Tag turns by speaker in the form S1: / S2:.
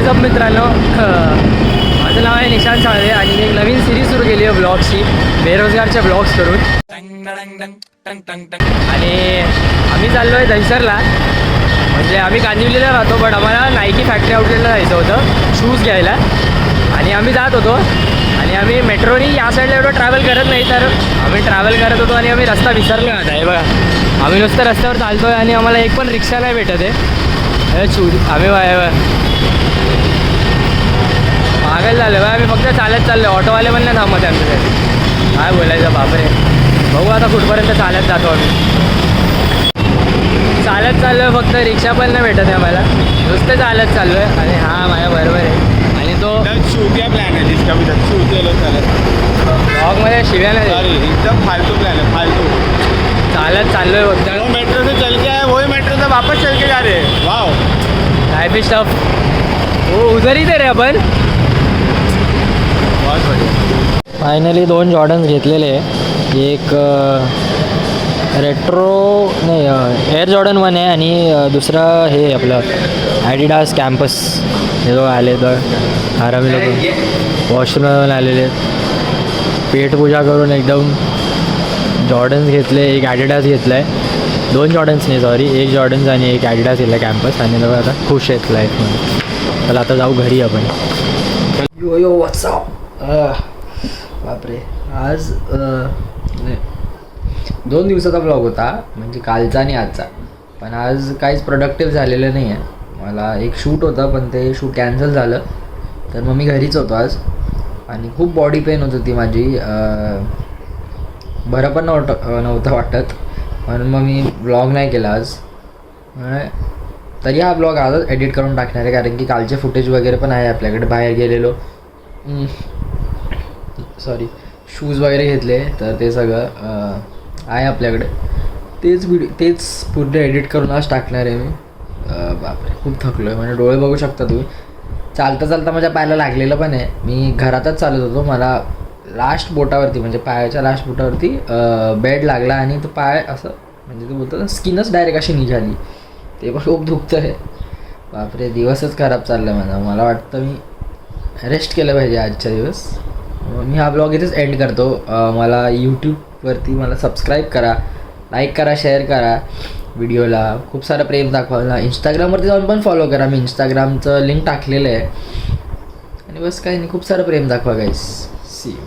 S1: Is up मित्रांनो, माझं नाव आहे निशांत साळवे आणि मी एक नवीन सिरीज सुरू केली आहे ब्लॉग्सची, बेरोजगारच्या ब्लॉग्स करून. आणि आम्ही चाललो आहे दहिसरला. म्हणजे आम्ही कांदिवलीला राहतो, बट आम्हाला नायकी फॅक्टरी आउटलेटला जायचं होतं शूज घ्यायला. आणि आम्ही जात होतो आणि आम्ही मेट्रोनी या साईडला एवढं ट्रॅव्हल करत नाही, तर आम्ही ट्रॅव्हल करत होतो आणि आम्ही रस्ता विसरलो आता. हे बघा, आम्ही नुसतं रस्त्यावर चालतो आहे आणि आम्हाला एक पण रिक्षा नाही भेटत आहे. शूज आम्ही मागेल झालं बा, आम्ही फक्त चालत चाललो. ऑटोवाले पण नाही थांबत आमच्यासाठी. काय बोलायचं बापरे. बघू आता कुठपर्यंत चालत जातो आम्ही. चालत चाललो आहे, फक्त रिक्षा पण नाही भेटत आहे आम्हाला. नुसतं चालत चाललो आहे. आणि हां, माझ्या बरोबर आहे. आणि तो
S2: शिवक्या प्लॅन आहे जिसका भी
S1: ब्लॉगमध्ये शिव्या नाही देत.
S2: एकदम फालतू प्लान है, फालतू.
S1: चालत चाललो आहे फक्त.
S2: वो मेट्रो से चल के आए, वही मेट्रो से वापस चल के जा रहे हैं. Wow,
S1: life is tough. हो, उधर ही दे रे आपण.
S2: बहुत बढ़िया.
S1: फायनली 2 जॉर्डन्स घेतलेले आहे. एक रेट्रो नाही, एअर जॉर्डन 1 आहे आणि दुसरं हे आपलं ॲडिडास कॅम्पस. हे लोक आले तर आरामी लोक वॉशरूमला आलेले आहेत. पेटपूजा करून एकदम जॉर्डन्स घेतले. एक ॲडिडास घेतला आहे. 2 जॉर्डन्स नाही, सॉरी, एक जॉर्डन्स आणि एक ॲडिडास घेतला कॅम्पस. आणि लोक आता खुश आहेत लाईफमध्ये. चला आता जाऊ घरी आपण. यो यो व्हॉट्सअप. बापरे, आज 2 दिवसाचा ब्लॉग होता, म्हणजे कालचा आणि आजचा. पण आज काहीच प्रोडक्टिव्ह झालेलं नाही आहे. मला एक शूट होतं, पण ते शूट कॅन्सल झालं. तर मग मी घरीच होतो आज. आणि खूप बॉडी पेन होत होती माझी. बरं पण नव्हतं वाटत, म्हणून मग मी ब्लॉग नाही केला आज. तरी हा ब्लॉग आजच एडिट करून टाकणार आहे, कारण की कालचे फुटेज वगैरे पण आहे आपल्याकडे. बाहेर गेलेलो, सॉरी, शूज वगैरे घेतले, तर ते सगळं आहे आपल्याकडे. तेच पूर्ण एडिट करून आज टाकणार आहे मी. बापरे, खूप थकलो आहे. म्हणजे डोळे बघू शकता तुम्ही. चालता चालता माझ्या पायाला लागलेलं पण आहे. मी घरातच चालत होतो, मला लास्ट बोटावरती, म्हणजे पायाच्या लास्ट बोटावरती बेड लागला आणि तो पाय असं, म्हणजे ते बोलतो ना, स्किनच डायरेक्ट अशी निघाली. ते पण खूप दुखतं आहे. बापरे, दिवसच खराब चालला आहे माझा. मला वाटतं मी रेस्ट केलं पाहिजे आजच्या दिवस. मी हा ब्लॉग इथेच एंड करतो. मला यूट्यूबवरती मला सबस्क्राईब करा, लाईक करा, शेअर करा व्हिडिओला. खूप सारं प्रेम दाखवा. इंस्टाग्रामवरती जाऊन पण फॉलो करा. मी इंस्टाग्रामचं लिंक टाकलेलं आहे. आणि बस काही नाही, खूप सारं प्रेम दाखवा गाईस. C you.